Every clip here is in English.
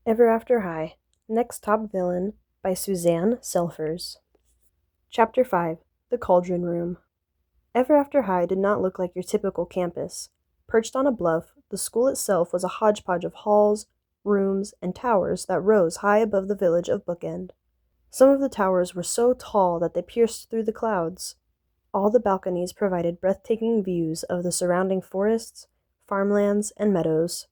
Ever After High, Next Top Villain by Suzanne Selfers. Chapter 5, The Cauldron Room. Ever After High did not look like your typical campus. Perched on a bluff, the school itself was a hodgepodge of halls, rooms, and towers that rose high above the village of Bookend. Some of the towers were so tall that they pierced through the clouds. All the balconies provided breathtaking views of the surrounding forests, farmlands, and meadows.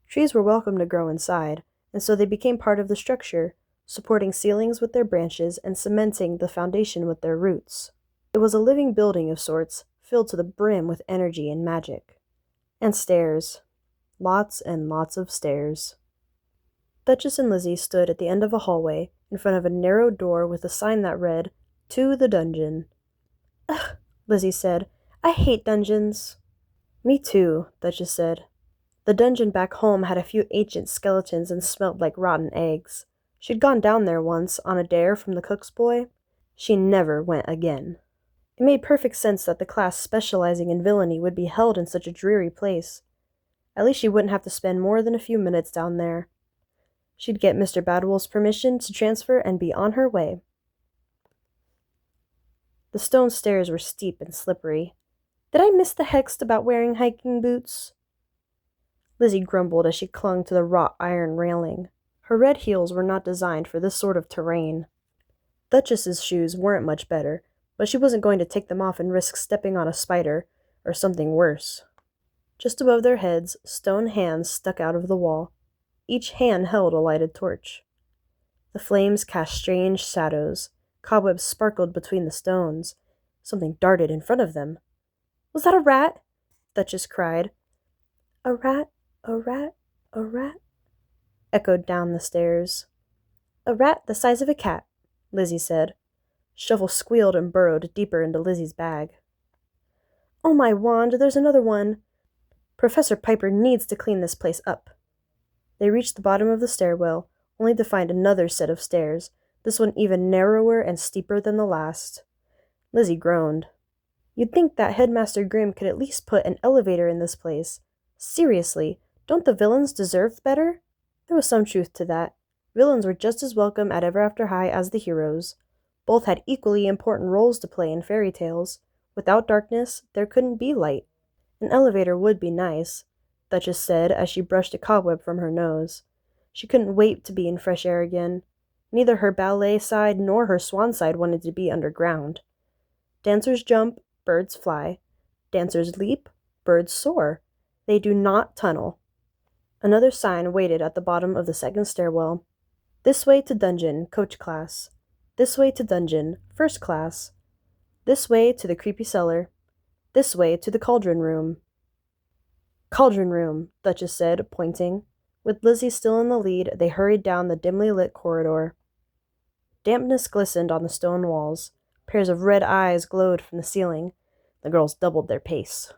Trees were welcome to grow inside, and so they became part of the structure, supporting ceilings with their branches and cementing the foundation with their roots. It was a living building of sorts, filled to the brim with energy and magic. And stairs. Lots and lots of stairs. Duchess and Lizzie stood at the end of a hallway, in front of a narrow door with a sign that read, "To the Dungeon." "Ugh," Lizzie said. "I hate dungeons." "Me too," Duchess said. The dungeon back home had a few ancient skeletons and smelled like rotten eggs. She'd gone down there once, on a dare from the cook's boy. She never went again. It made perfect sense that the class specializing in villainy would be held in such a dreary place. At least she wouldn't have to spend more than a few minutes down there. She'd get Mr. Badwolf's permission to transfer and be on her way. The stone stairs were steep and slippery. Did I miss the hex about wearing hiking boots? Lizzie grumbled as she clung to the wrought iron railing. Her red heels were not designed for this sort of terrain. Duchess's shoes weren't much better, but she wasn't going to take them off and risk stepping on a spider, or something worse. Just above their heads, stone hands stuck out of the wall. Each hand held a lighted torch. The flames cast strange shadows. Cobwebs sparkled between the stones. Something darted in front of them. "Was that a rat?" Duchess cried. "A rat, a rat, a rat," echoed down the stairs. "A rat the size of a cat," Lizzie said. Shovel squealed and burrowed deeper into Lizzie's bag. "Oh my wand, there's another one! Professor Piper needs to clean this place up." They reached the bottom of the stairwell, only to find another set of stairs, this one even narrower and steeper than the last. Lizzie groaned. "You'd think that Headmaster Grimm could at least put an elevator in this place. Seriously, don't the villains deserve better?" There was some truth to that. Villains were just as welcome at Ever After High as the heroes. Both had equally important roles to play in fairy tales. Without darkness, there couldn't be light. An elevator would be nice, Duchess said as she brushed a cobweb from her nose. She couldn't wait to be in fresh air again. Neither her ballet side nor her swan side wanted to be underground. Dancers jump, birds fly. Dancers leap, birds soar. They do not tunnel. Another sign waited at the bottom of the second stairwell. "This way to dungeon, coach class. This way to dungeon, first class. This way to the creepy cellar. This way to the cauldron room." "Cauldron room," Duchess said, pointing. With Lizzie still in the lead, they hurried down the dimly lit corridor. Dampness glistened on the stone walls. Pairs of red eyes glowed from the ceiling. The girls doubled their pace.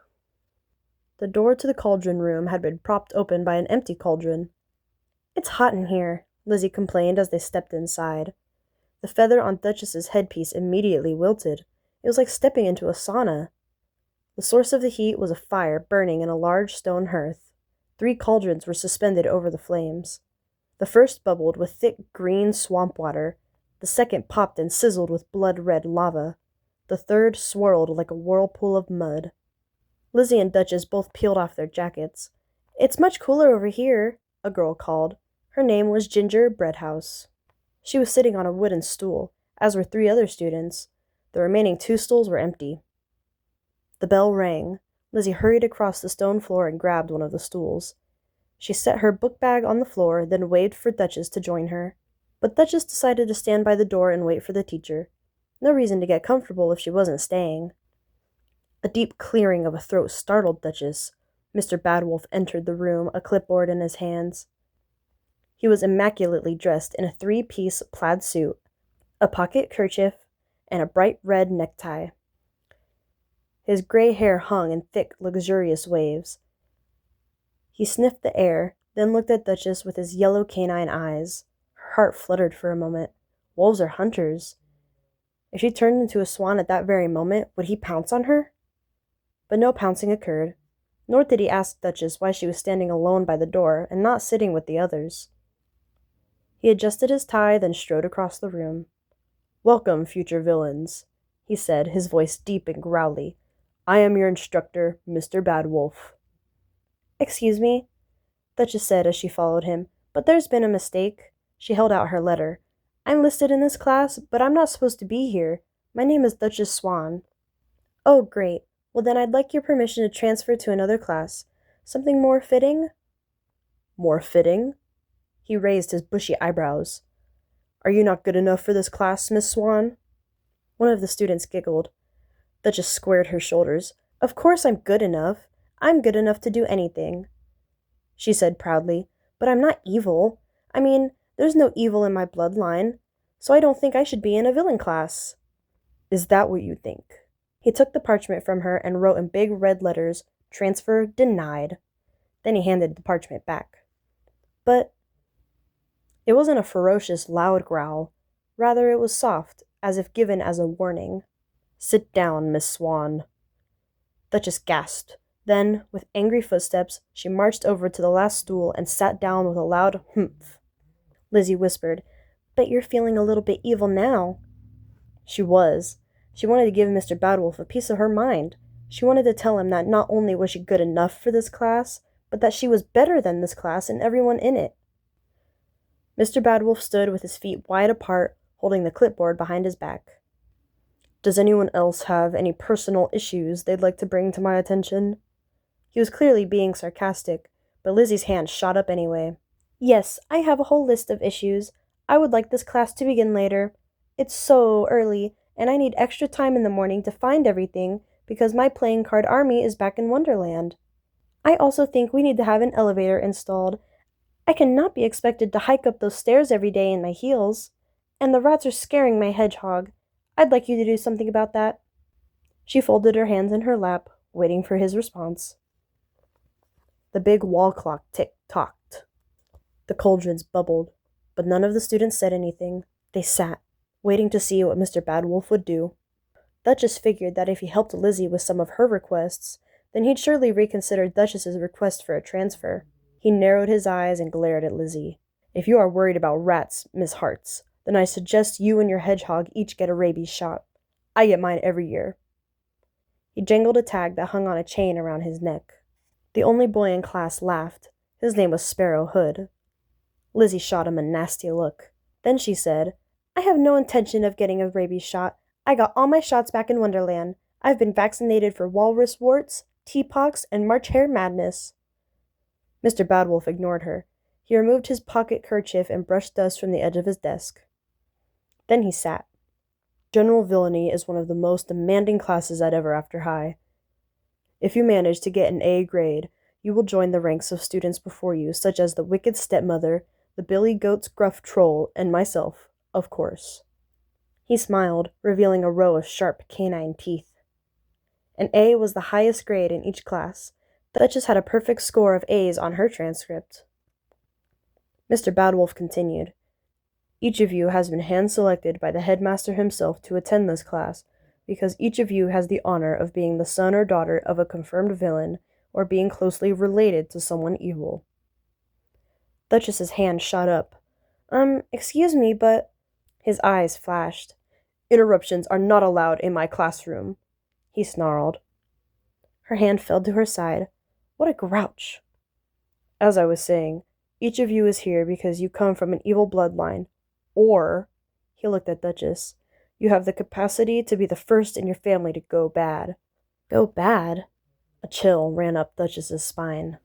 The door to the cauldron room had been propped open by an empty cauldron. "It's hot in here," Lizzie complained as they stepped inside. The feather on Duchess's headpiece immediately wilted. It was like stepping into a sauna. The source of the heat was a fire burning in a large stone hearth. 3 cauldrons were suspended over the flames. The first bubbled with thick green swamp water. The second popped and sizzled with blood-red lava. The third swirled like a whirlpool of mud. Lizzie and Duchess both peeled off their jackets. "It's much cooler over here," a girl called. Her name was Ginger Breadhouse. She was sitting on a wooden stool, as were 3 other students. The remaining 2 stools were empty. The bell rang. Lizzie hurried across the stone floor and grabbed one of the stools. She set her book bag on the floor, then waved for Duchess to join her. But Duchess decided to stand by the door and wait for the teacher. No reason to get comfortable if she wasn't staying. A deep clearing of a throat startled Duchess. Mr. Badwolf entered the room, a clipboard in his hands. He was immaculately dressed in a 3-piece plaid suit, a pocket kerchief, and a bright red necktie. His gray hair hung in thick, luxurious waves. He sniffed the air, then looked at Duchess with his yellow canine eyes. Her heart fluttered for a moment. Wolves are hunters. If she turned into a swan at that very moment, would he pounce on her? But no pouncing occurred, nor did he ask Duchess why she was standing alone by the door and not sitting with the others. He adjusted his tie, then strode across the room. "Welcome, future villains," he said, his voice deep and growly. "I am your instructor, Mr. Badwolf." "Excuse me," Duchess said as she followed him, "but there's been a mistake." She held out her letter. "I'm listed in this class, but I'm not supposed to be here. My name is Duchess Swan." "Oh, great. Well, then I'd like your permission to transfer to another class. Something more fitting?" "More fitting?" He raised his bushy eyebrows. "Are you not good enough for this class, Miss Swan?" One of the students giggled. Duchess squared her shoulders. "Of course I'm good enough. I'm good enough to do anything," she said proudly. "But I'm not evil. I mean, there's no evil in my bloodline, so I don't think I should be in a villain class." "Is that what you think?" He took the parchment from her and wrote in big red letters, "Transfer denied." Then he handed the parchment back. "But—" It wasn't a ferocious, loud growl. Rather, it was soft, as if given as a warning. "Sit down, Miss Swan." Duchess gasped. Then, with angry footsteps, she marched over to the last stool and sat down with a loud humph. Lizzie whispered, "Bet you're feeling a little bit evil now." She was. She wanted to give Mr. Badwolf a piece of her mind. She wanted to tell him that not only was she good enough for this class, but that she was better than this class and everyone in it. Mr. Badwolf stood with his feet wide apart, holding the clipboard behind his back. "Does anyone else have any personal issues they'd like to bring to my attention?" He was clearly being sarcastic, but Lizzie's hand shot up anyway. "Yes, I have a whole list of issues. I would like this class to begin later. It's so early, and I need extra time in the morning to find everything because my playing card army is back in Wonderland. I also think we need to have an elevator installed. I cannot be expected to hike up those stairs every day in my heels. And the rats are scaring my hedgehog. I'd like you to do something about that." She folded her hands in her lap, waiting for his response. The big wall clock tick-tocked. The cauldrons bubbled, but none of the students said anything. They sat, waiting to see what Mr. Badwolf would do. Duchess figured that if he helped Lizzie with some of her requests, then he'd surely reconsider Duchess's request for a transfer. He narrowed his eyes and glared at Lizzie. "If you are worried about rats, Miss Hartz, then I suggest you and your hedgehog each get a rabies shot. I get mine every year." He jangled a tag that hung on a chain around his neck. The only boy in class laughed. His name was Sparrow Hood. Lizzie shot him a nasty look. Then she said, "I have no intention of getting a rabies shot. I got all my shots back in Wonderland. I've been vaccinated for walrus warts, tea-pox, and March hare madness." Mr. Badwolf ignored her. He removed his pocket kerchief and brushed dust from the edge of his desk. Then he sat. "General villainy is one of the most demanding classes at Ever After High. If you manage to get an A grade, you will join the ranks of students before you, such as the Wicked Stepmother, the Billy Goat's Gruff Troll, and myself, of course." He smiled, revealing a row of sharp canine teeth. An A was the highest grade in each class. The Duchess had a perfect score of A's on her transcript. Mr. Badwolf continued, "Each of you has been hand-selected by the headmaster himself to attend this class, because each of you has the honor of being the son or daughter of a confirmed villain, or being closely related to someone evil." Duchess's hand shot up. Excuse me, but—" His eyes flashed. "Interruptions are not allowed in my classroom," he snarled. Her hand fell to her side. What a grouch. "As I was saying, each of you is here because you come from an evil bloodline, or," he looked at Duchess, "you have the capacity to be the first in your family to go bad." Go bad? A chill ran up Duchess's spine.